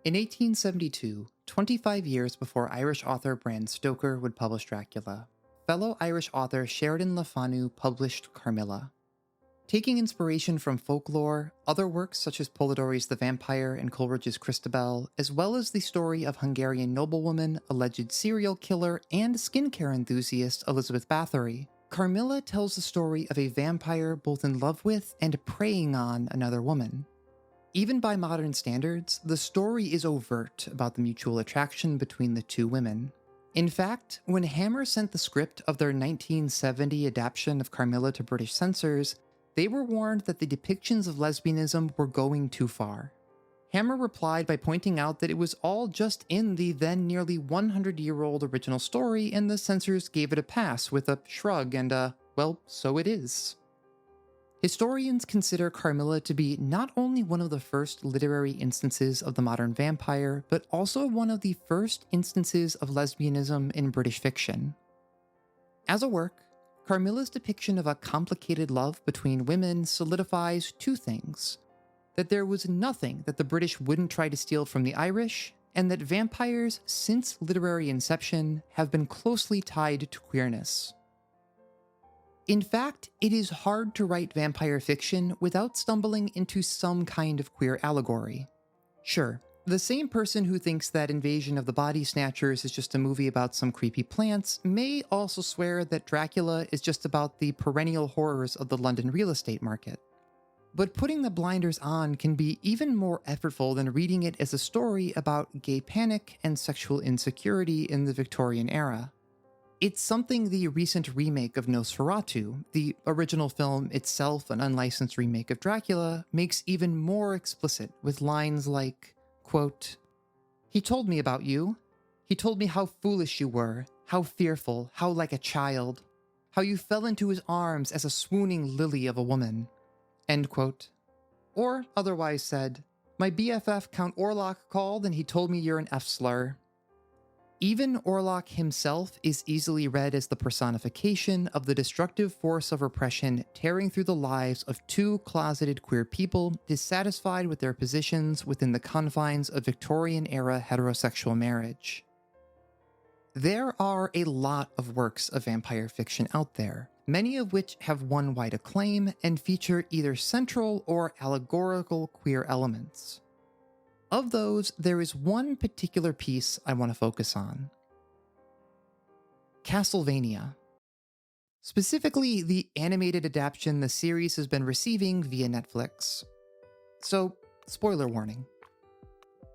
In 1872, 25 years before Irish author Bram Stoker would publish Dracula, fellow Irish author Sheridan Le Fanu published Carmilla. Taking inspiration from folklore, other works such as Polidori's The Vampire and Coleridge's Christabel, as well as the story of Hungarian noblewoman, alleged serial killer, and skincare enthusiast Elizabeth Bathory, Carmilla tells the story of a vampire both in love with and preying on another woman. Even by modern standards, the story is overt about the mutual attraction between the two women. In fact, when Hammer sent the script of their 1970 adaptation of Carmilla to British censors, they were warned that the depictions of lesbianism were going too far. Hammer replied by pointing out that it was all just in the then nearly 100-year-old original story, and the censors gave it a pass with a shrug and a, well, so it is. Historians consider Carmilla to be not only one of the first literary instances of the modern vampire, but also one of the first instances of lesbianism in British fiction. As a work, Carmilla's depiction of a complicated love between women solidifies two things: that there was nothing that the British wouldn't try to steal from the Irish, and that vampires, since literary inception, have been closely tied to queerness. In fact, it is hard to write vampire fiction without stumbling into some kind of queer allegory. Sure, the same person who thinks that Invasion of the Body Snatchers is just a movie about some creepy plants may also swear that Dracula is just about the perennial horrors of the London real estate market. But putting the blinders on can be even more effortful than reading it as a story about gay panic and sexual insecurity in the Victorian era. It's something the recent remake of Nosferatu, the original film itself an unlicensed remake of Dracula, makes even more explicit with lines like, quote, "He told me about you. He told me how foolish you were, how fearful, how like a child, how you fell into his arms as a swooning lily of a woman." End quote. Or, otherwise said, "My BFF Count Orlok called and he told me you're an F-slur." Even Orlok himself is easily read as the personification of the destructive force of repression tearing through the lives of two closeted queer people dissatisfied with their positions within the confines of Victorian-era heterosexual marriage. There are a lot of works of vampire fiction out there, many of which have won wide acclaim and feature either central or allegorical queer elements. Of those, there is one particular piece I want to focus on: Castlevania. Specifically, the animated adaptation the series has been receiving via Netflix. So, spoiler warning.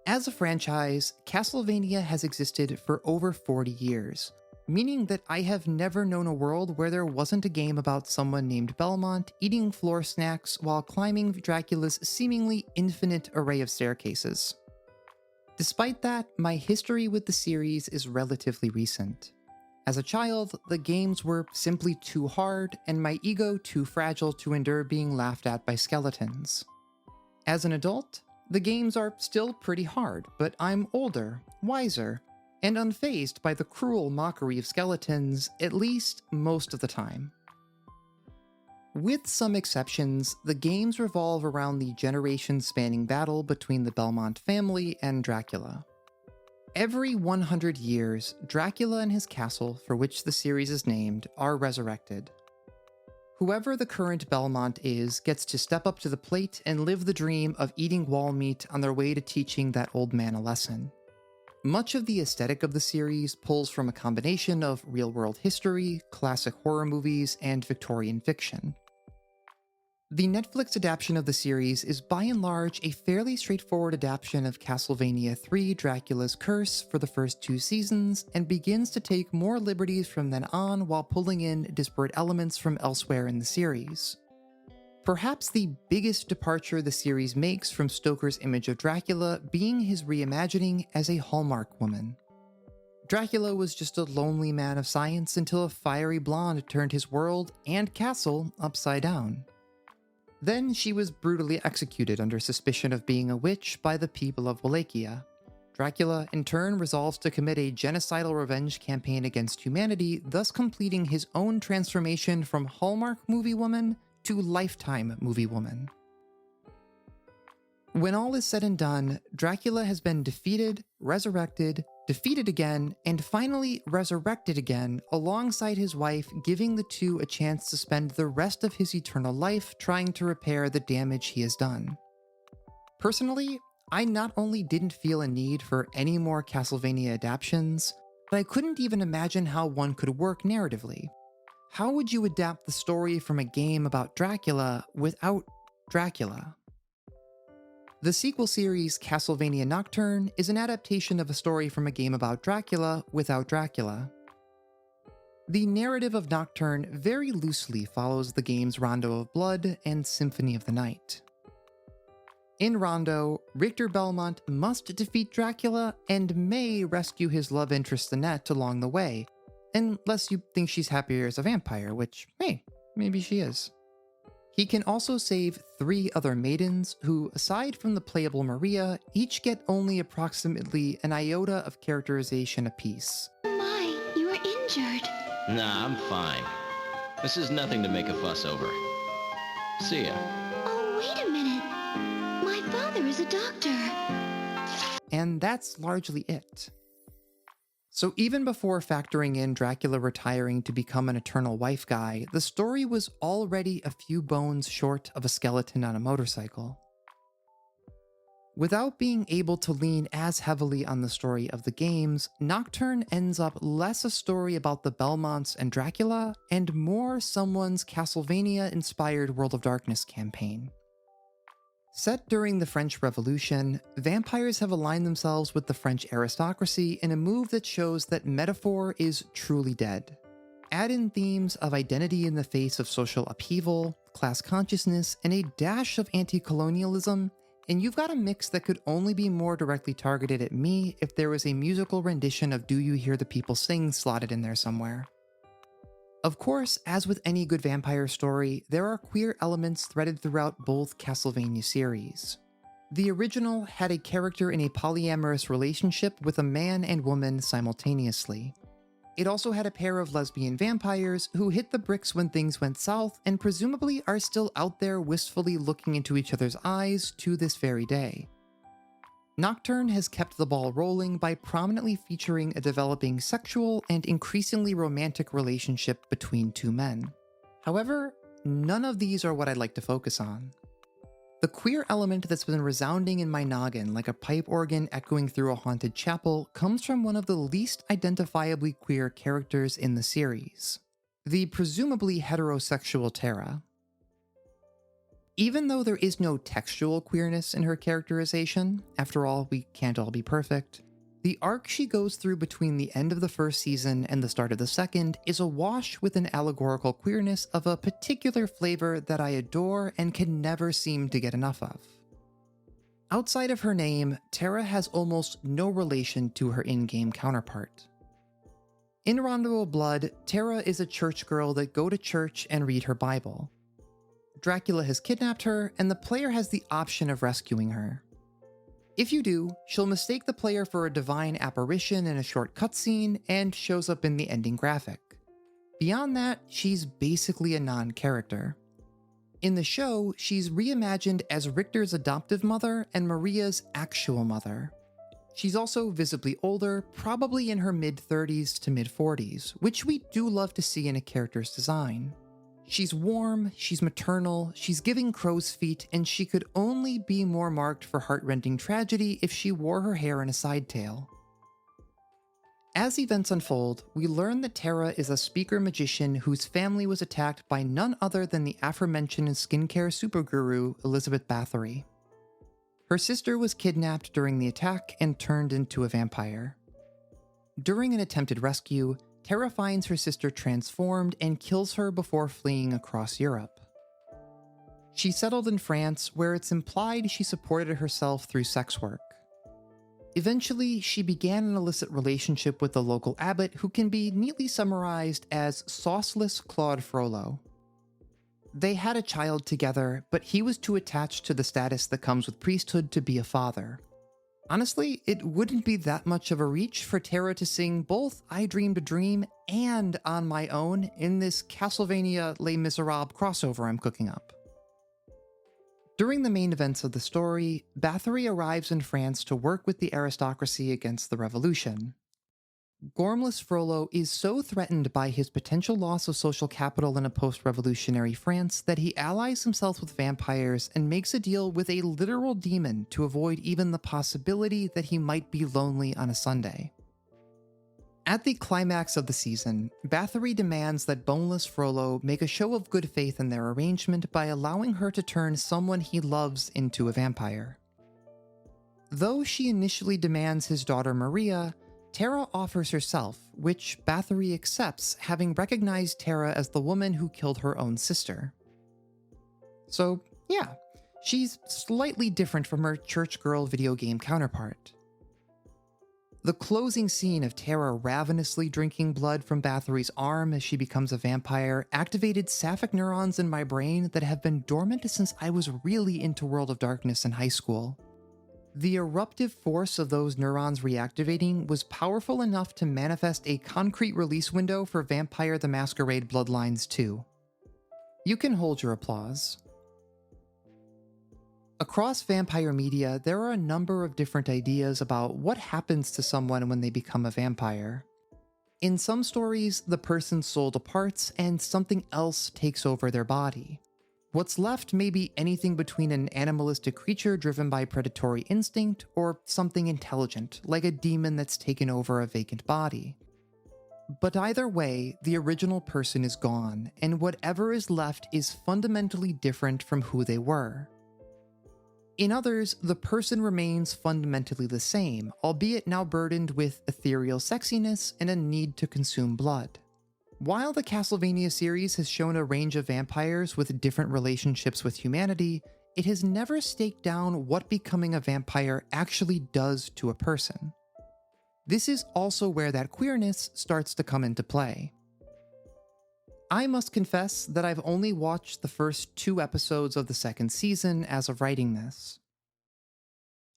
As a franchise, Castlevania has existed for over 40 years, meaning that I have never known a world where there wasn't a game about someone named Belmont eating floor snacks while climbing Dracula's seemingly infinite array of staircases. Despite that, my history with the series is relatively recent. As a child, the games were simply too hard, and my ego too fragile to endure being laughed at by skeletons. As an adult, the games are still pretty hard, but I'm older, wiser, and unfazed by the cruel mockery of skeletons, at least most of the time. With some exceptions, the games revolve around the generation-spanning battle between the Belmont family and Dracula. Every 100 years, Dracula and his castle, for which the series is named, are resurrected. Whoever the current Belmont is gets to step up to the plate and live the dream of eating wall meat on their way to teaching that old man a lesson. Much of the aesthetic of the series pulls from a combination of real-world history, classic horror movies, and Victorian fiction. The Netflix adaptation of the series is by and large a fairly straightforward adaptation of Castlevania III: Dracula's Curse for the first 2 seasons, and begins to take more liberties from then on while pulling in disparate elements from elsewhere in the series. Perhaps the biggest departure the series makes from Stoker's image of Dracula being his reimagining as a Hallmark woman. Dracula was just a lonely man of science until a fiery blonde turned his world and castle upside down. Then she was brutally executed under suspicion of being a witch by the people of Wallachia. Dracula, in turn, resolves to commit a genocidal revenge campaign against humanity, thus completing his own transformation from Hallmark movie woman to Lifetime movie woman. When all is said and done, Dracula has been defeated, resurrected, defeated again, and finally resurrected again alongside his wife, giving the two a chance to spend the rest of his eternal life trying to repair the damage he has done. Personally, I not only didn't feel a need for any more Castlevania adaptations, but I couldn't even imagine how one could work narratively. How would you adapt the story from a game about Dracula without Dracula? The sequel series Castlevania Nocturne is an adaptation of a story from a game about Dracula without Dracula. The narrative of Nocturne very loosely follows the game's Rondo of Blood and Symphony of the Night. In Rondo, Richter Belmont must defeat Dracula and may rescue his love interest Annette along the way, unless you think she's happier as a vampire, which, hey, maybe she is. He can also save 3 other maidens who, aside from the playable Maria, each get only approximately an iota of characterization apiece. Oh my, you are injured. Nah, I'm fine. This is nothing to make a fuss over. See ya. Oh, wait a minute. My father is a doctor. And that's largely it. So even before factoring in Dracula retiring to become an eternal wife guy, the story was already a few bones short of a skeleton on a motorcycle. Without being able to lean as heavily on the story of the games, Nocturne ends up less a story about the Belmonts and Dracula, and more someone's Castlevania-inspired World of Darkness campaign. Set during the French Revolution, vampires have aligned themselves with the French aristocracy in a move that shows that metaphor is truly dead. Add in themes of identity in the face of social upheaval, class consciousness, and a dash of anti-colonialism, and you've got a mix that could only be more directly targeted at me if there was a musical rendition of Do You Hear the People Sing slotted in there somewhere. Of course, as with any good vampire story, there are queer elements threaded throughout both Castlevania series. The original had a character in a polyamorous relationship with a man and woman simultaneously. It also had a pair of lesbian vampires who hit the bricks when things went south and presumably are still out there wistfully looking into each other's eyes to this very day. Nocturne has kept the ball rolling by prominently featuring a developing sexual and increasingly romantic relationship between 2 men. However, none of these are what I'd like to focus on. The queer element that's been resounding in my noggin like a pipe organ echoing through a haunted chapel comes from one of the least identifiably queer characters in the series, the presumably heterosexual Terra. Even though there is no textual queerness in her characterization, after all, we can't all be perfect, the arc she goes through between the end of the first season and the start of the second is awash with an allegorical queerness of a particular flavor that I adore and can never seem to get enough of. Outside of her name, Terra has almost no relation to her in-game counterpart. In Rondo of Blood, Terra is a church girl that go to church and read her Bible. Dracula has kidnapped her, and the player has the option of rescuing her. If you do, she'll mistake the player for a divine apparition in a short cutscene and shows up in the ending graphic. Beyond that, she's basically a non-character. In the show, she's reimagined as Richter's adoptive mother and Maria's actual mother. She's also visibly older, probably in her mid-30s to mid-40s, which we do love to see in a character's design. She's warm, she's maternal, she's giving crow's feet, and she could only be more marked for heart-rending tragedy if she wore her hair in a side tail. As events unfold, we learn that Terra is a speaker magician whose family was attacked by none other than the aforementioned skincare superguru Elizabeth Bathory. Her sister was kidnapped during the attack and turned into a vampire. During an attempted rescue, Terra finds her sister transformed and kills her before fleeing across Europe. She settled in France, where it's implied she supported herself through sex work. Eventually, she began an illicit relationship with the local abbot, who can be neatly summarized as sauceless Claude Frollo. They had a child together, but he was too attached to the status that comes with priesthood to be a father. Honestly, it wouldn't be that much of a reach for Terra to sing both I Dreamed a Dream and On My Own in this Castlevania Les Miserables crossover I'm cooking up. During the main events of the story, Bathory arrives in France to work with the aristocracy against the revolution. Gormless Frollo is so threatened by his potential loss of social capital in a post-revolutionary France that he allies himself with vampires and makes a deal with a literal demon to avoid even the possibility that he might be lonely on a Sunday. At the climax of the season, Bathory demands that Boneless Frollo make a show of good faith in their arrangement by allowing her to turn someone he loves into a vampire. Though she initially demands his daughter Maria, Tara offers herself, which Bathory accepts, having recognized Tara as the woman who killed her own sister. So, yeah, she's slightly different from her church girl video game counterpart. The closing scene of Tara ravenously drinking blood from Bathory's arm as she becomes a vampire activated sapphic neurons in my brain that have been dormant since I was really into World of Darkness in high school. The eruptive force of those neurons reactivating was powerful enough to manifest a concrete release window for Vampire the Masquerade Bloodlines 2. You can hold your applause. Across vampire media, there are a number of different ideas about what happens to someone when they become a vampire. In some stories, the person's soul departs and something else takes over their body. What's left may be anything between an animalistic creature driven by predatory instinct or something intelligent, like a demon that's taken over a vacant body. But either way, the original person is gone, and whatever is left is fundamentally different from who they were. In others, the person remains fundamentally the same, albeit now burdened with ethereal sexiness and a need to consume blood. While the Castlevania series has shown a range of vampires with different relationships with humanity, it has never staked down what becoming a vampire actually does to a person. This is also where that queerness starts to come into play. I must confess that I've only watched the first 2 episodes of the second season as of writing this.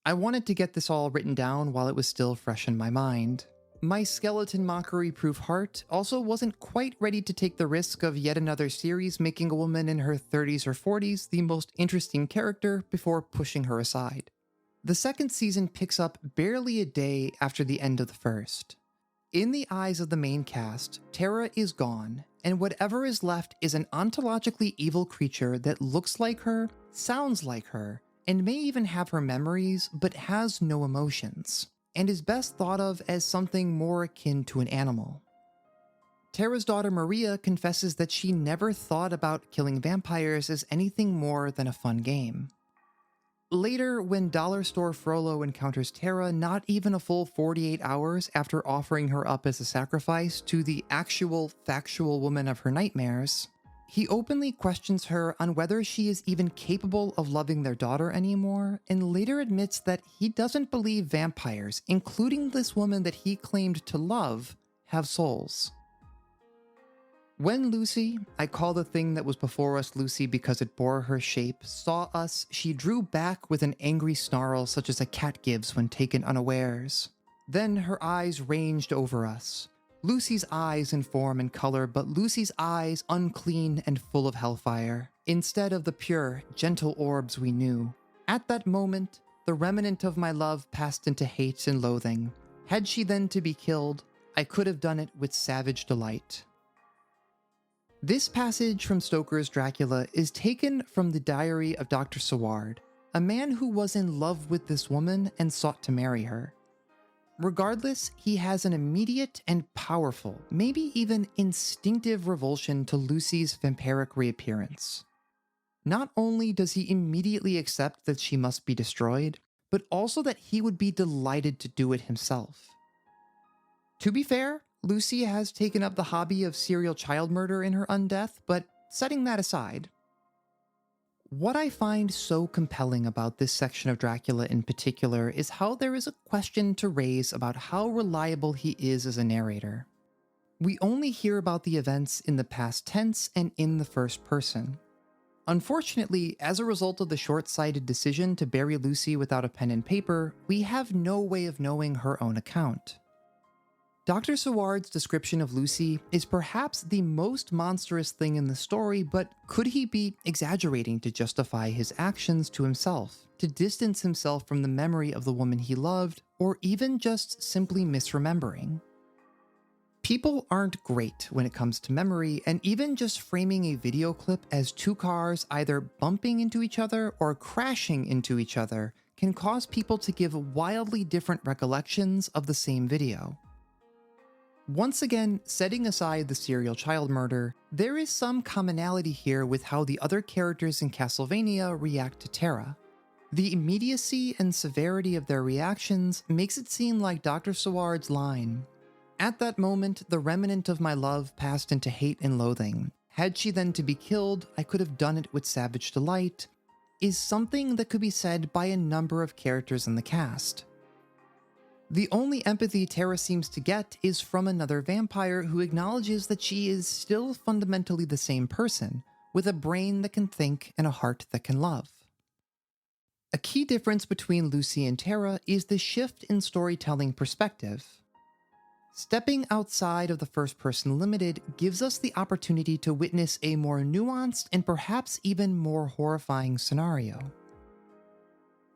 I wanted to get this all written down while it was still fresh in my mind. My skeleton mockery-proof heart also wasn't quite ready to take the risk of yet another series making a woman in her 30s or 40s the most interesting character before pushing her aside. The second season picks up barely a day after the end of the first. In the eyes of the main cast, Tara is gone, and whatever is left is an ontologically evil creature that looks like her, sounds like her, and may even have her memories, but has no emotions, and is best thought of as something more akin to an animal. Tara's daughter Maria confesses that she never thought about killing vampires as anything more than a fun game. Later, when Dollar Store Frollo encounters Tara not even a full 48 hours after offering her up as a sacrifice to the actual, factual woman of her nightmares, he openly questions her on whether she is even capable of loving their daughter anymore, and later admits that he doesn't believe vampires, including this woman that he claimed to love, have souls. When Lucy, I call the thing that was before us Lucy because it bore her shape, saw us, she drew back with an angry snarl such as a cat gives when taken unawares. Then her eyes ranged over us. Lucy's eyes in form and color, but Lucy's eyes unclean and full of hellfire, instead of the pure, gentle orbs we knew. At that moment, the remnant of my love passed into hate and loathing. Had she then to be killed, I could have done it with savage delight. This passage from Stoker's Dracula is taken from the diary of Dr. Saward, a man who was in love with this woman and sought to marry her. Regardless, he has an immediate and powerful, maybe even instinctive revulsion to Lucy's vampiric reappearance. Not only does he immediately accept that she must be destroyed, but also that he would be delighted to do it himself. To be fair, Lucy has taken up the hobby of serial child murder in her undeath, but setting that aside, what I find so compelling about this section of Dracula in particular is how there is a question to raise about how reliable he is as a narrator. We only hear about the events in the past tense and in the first person. Unfortunately, as a result of the short-sighted decision to bury Lucy without a pen and paper, we have no way of knowing her own account. Dr. Seward's description of Lucy is perhaps the most monstrous thing in the story, but could he be exaggerating to justify his actions to himself, to distance himself from the memory of the woman he loved, or even just simply misremembering? People aren't great when it comes to memory, and even just framing a video clip as two cars either bumping into each other or crashing into each other can cause people to give wildly different recollections of the same video. Once again, setting aside the serial child murder, there is some commonality here with how the other characters in Castlevania react to Terra. The immediacy and severity of their reactions makes it seem like Dr. Seward's line, "At that moment, the remnant of my love passed into hate and loathing. Had she then to be killed, I could have done it with savage delight," is something that could be said by a number of characters in the cast. The only empathy Terra seems to get is from another vampire who acknowledges that she is still fundamentally the same person, with a brain that can think and a heart that can love. A key difference between Lucy and Terra is the shift in storytelling perspective. Stepping outside of the first-person limited gives us the opportunity to witness a more nuanced and perhaps even more horrifying scenario.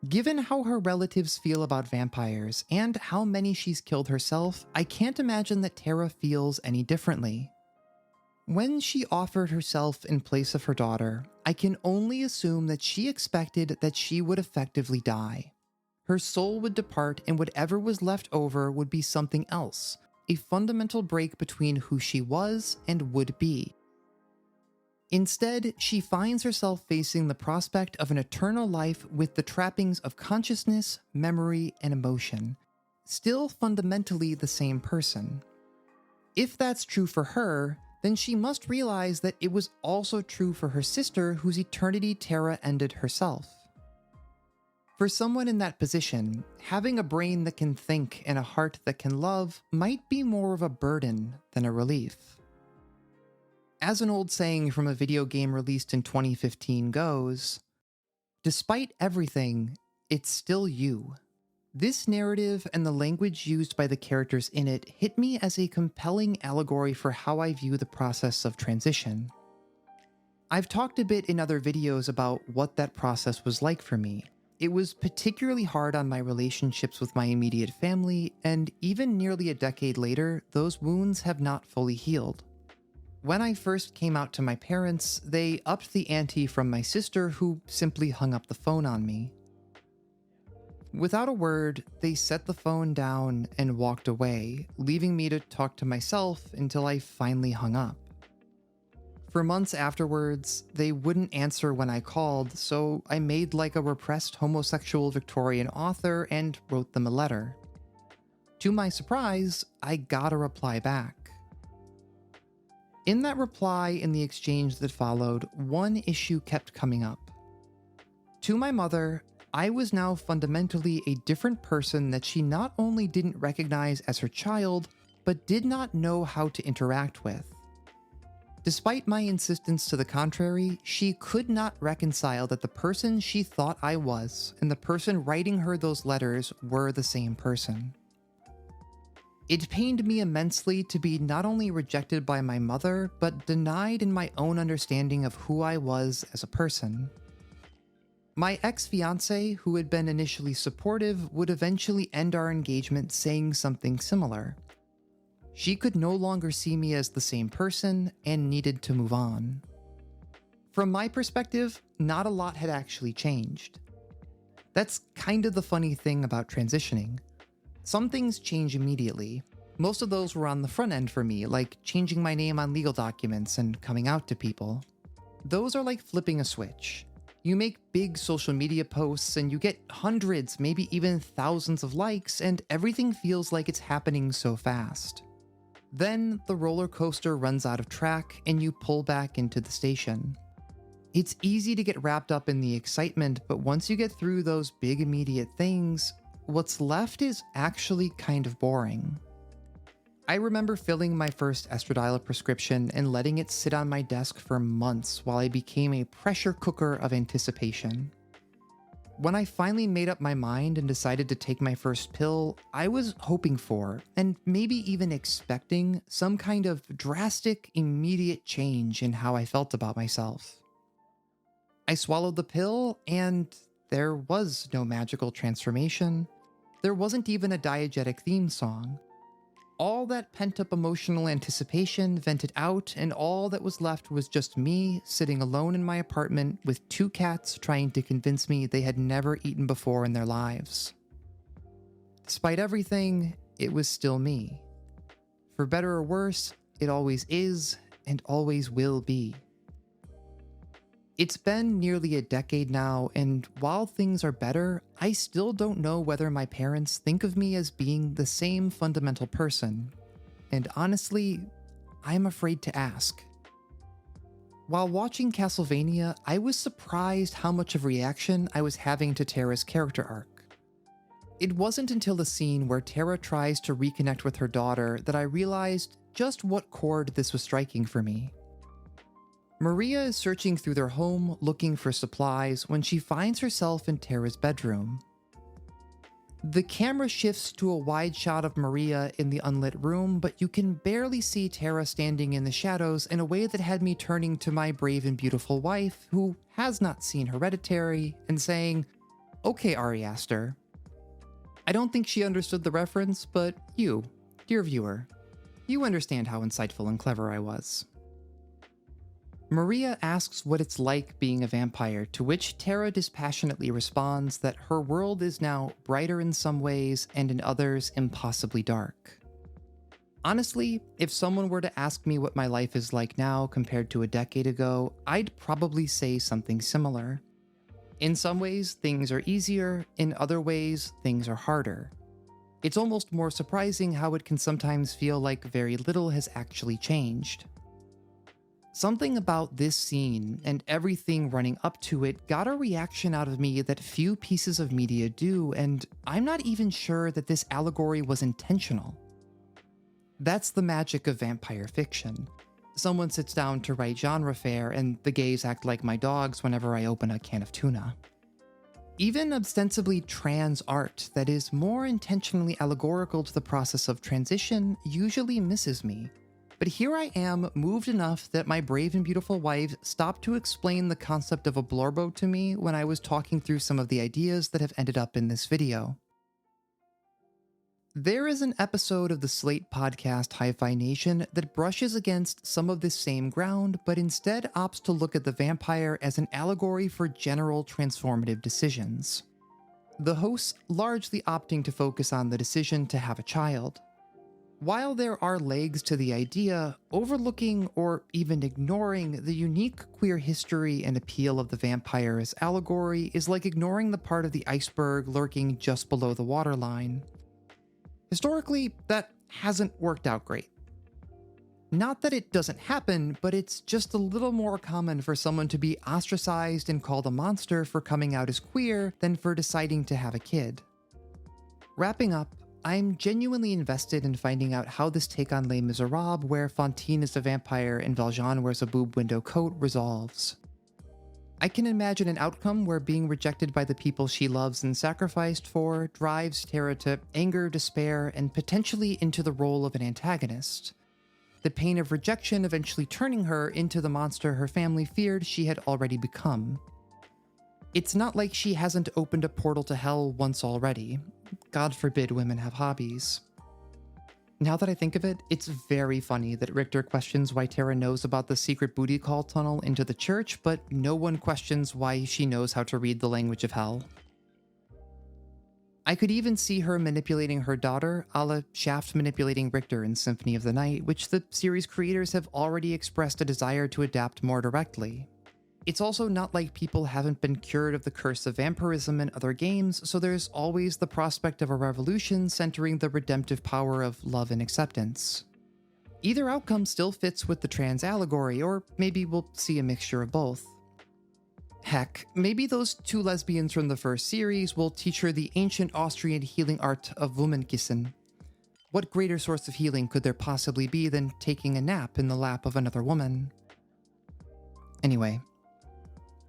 Given how her relatives feel about vampires and how many she's killed herself, I can't imagine that Terra feels any differently. When she offered herself in place of her daughter, I can only assume that she expected that she would effectively die. Her soul would depart and whatever was left over would be something else, a fundamental break between who she was and would be. Instead, she finds herself facing the prospect of an eternal life with the trappings of consciousness, memory, and emotion, still fundamentally the same person. If that's true for her, then she must realize that it was also true for her sister whose eternity Terra ended herself. For someone in that position, having a brain that can think and a heart that can love might be more of a burden than a relief. As an old saying from a video game released in 2015 goes, "Despite everything, it's still you." This narrative and the language used by the characters in it hit me as a compelling allegory for how I view the process of transition. I've talked a bit in other videos about what that process was like for me. It was particularly hard on my relationships with my immediate family, and even nearly a decade later, those wounds have not fully healed. When I first came out to my parents, they upped the ante from my sister, who simply hung up the phone on me. Without a word, they set the phone down and walked away, leaving me to talk to myself until I finally hung up. For months afterwards, they wouldn't answer when I called, so I made like a repressed homosexual Victorian author and wrote them a letter. To my surprise, I got a reply back. In that reply and the exchange that followed, one issue kept coming up. To my mother, I was now fundamentally a different person that she not only didn't recognize as her child, but did not know how to interact with. Despite my insistence to the contrary, she could not reconcile that the person she thought I was and the person writing her those letters were the same person. It pained me immensely to be not only rejected by my mother, but denied in my own understanding of who I was as a person. My ex-fiancé, who had been initially supportive, would eventually end our engagement saying something similar. She could no longer see me as the same person and needed to move on. From my perspective, not a lot had actually changed. That's kind of the funny thing about transitioning. Some things change immediately. Most of those were on the front end for me, like changing my name on legal documents and coming out to people. Those are like flipping a switch. You make big social media posts and you get hundreds, maybe even thousands of likes, and everything feels like it's happening so fast. Then the roller coaster runs out of track and you pull back into the station. It's easy to get wrapped up in the excitement, but once you get through those big immediate things, what's left is actually kind of boring. I remember filling my first estradiol prescription and letting it sit on my desk for months while I became a pressure cooker of anticipation. when I finally made up my mind and decided to take my first pill, I was hoping for, and maybe even expecting, some kind of drastic, immediate change in how I felt about myself. I swallowed the pill, and there was no magical transformation. There wasn't even a diegetic theme song. All that pent-up emotional anticipation vented out, and all that was left was just me sitting alone in my apartment with 2 cats trying to convince me they had never eaten before in their lives. Despite everything, it was still me. For better or worse, it always is and always will be. It's been nearly a decade now, and while things are better, I still don't know whether my parents think of me as being the same fundamental person. And honestly, I'm afraid to ask. While watching Castlevania, I was surprised how much of reaction I was having to Terra's character arc. It wasn't until the scene where Terra tries to reconnect with her daughter that I realized just what chord this was striking for me. Maria is searching through their home looking for supplies when she finds herself in Terra's bedroom. The camera shifts to a wide shot of Maria in the unlit room, but you can barely see Terra standing in the shadows in a way that had me turning to my brave and beautiful wife, who has not seen Hereditary, and saying, "Okay, Ari Aster." I don't think she understood the reference, but you, dear viewer, you understand how insightful and clever I was. Maria asks what it's like being a vampire, to which Terra dispassionately responds that her world is now brighter in some ways and in others impossibly dark. Honestly, if someone were to ask me what my life is like now compared to a decade ago, I'd probably say something similar. In some ways, things are easier, in other ways, things are harder. It's almost more surprising how it can sometimes feel like very little has actually changed. Something about this scene and everything running up to it got a reaction out of me that few pieces of media do, and I'm not even sure that this allegory was intentional. That's the magic of vampire fiction. Someone sits down to write genre fare, and the gays act like my dogs whenever I open a can of tuna. Even ostensibly trans art that is more intentionally allegorical to the process of transition usually misses me. But here I am, moved enough that my brave and beautiful wife stopped to explain the concept of a blorbo to me when I was talking through some of the ideas that have ended up in this video. There is an episode of the Slate podcast Hi-Fi Nation that brushes against some of this same ground, but instead opts to look at the vampire as an allegory for general transformative decisions. The hosts largely opting to focus on the decision to have a child. While there are legs to the idea, overlooking or even ignoring the unique queer history and appeal of the vampire as allegory is like ignoring the part of the iceberg lurking just below the waterline. Historically, that hasn't worked out great. Not that it doesn't happen, but it's just a little more common for someone to be ostracized and called a monster for coming out as queer than for deciding to have a kid. Wrapping up, I'm genuinely invested in finding out how this take on Les Miserables, where Fantine is a vampire and Valjean wears a boob window coat, resolves. I can imagine an outcome where being rejected by the people she loves and sacrificed for drives Terra to anger, despair, and potentially into the role of an antagonist. The pain of rejection eventually turning her into the monster her family feared she had already become. It's not like she hasn't opened a portal to hell once already. God forbid women have hobbies. Now that I think of it, it's very funny that Richter questions why Terra knows about the secret booty call tunnel into the church, but no one questions why she knows how to read the language of hell. I could even see her manipulating her daughter, a la Shaft manipulating Richter in Symphony of the Night, which the series creators have already expressed a desire to adapt more directly. It's also not like people haven't been cured of the curse of vampirism in other games, so there's always the prospect of a revolution centering the redemptive power of love and acceptance. Either outcome still fits with the trans allegory, or maybe we'll see a mixture of both. Heck, maybe those 2 lesbians from the first series will teach her the ancient Austrian healing art of Womankissen. What greater source of healing could there possibly be than taking a nap in the lap of another woman? Anyway,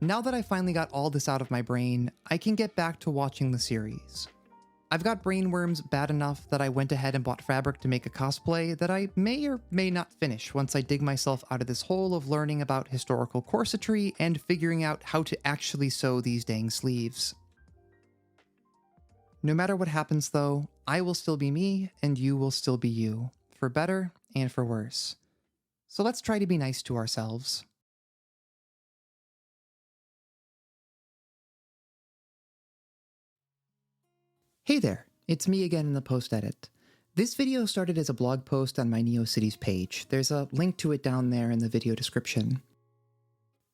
Now that I finally got all this out of my brain, I can get back to watching the series. I've got brainworms bad enough that I went ahead and bought fabric to make a cosplay that I may or may not finish once I dig myself out of this hole of learning about historical corsetry and figuring out how to actually sew these dang sleeves. No matter what happens though, I will still be me and you will still be you, for better and for worse. So let's try to be nice to ourselves. Hey there, it's me again in the post-edit. This video started as a blog post on my NeoCities page. There's a link to it down there in the video description.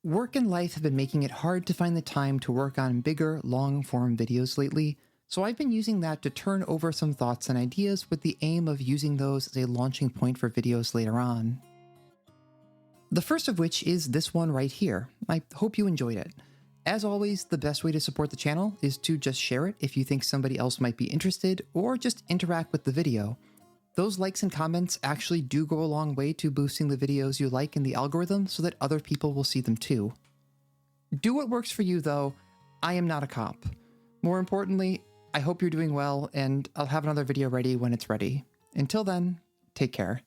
Work and life have been making it hard to find the time to work on bigger, long-form videos lately, so I've been using that to turn over some thoughts and ideas with the aim of using those as a launching point for videos later on. The first of which is this one right here. I hope you enjoyed it. As always, the best way to support the channel is to just share it if you think somebody else might be interested, or just interact with the video. Those likes and comments actually do go a long way to boosting the videos you like in the algorithm so that other people will see them too. Do what works for you though. I am not a cop. More importantly, I hope you're doing well, and I'll have another video ready when it's ready. Until then, take care.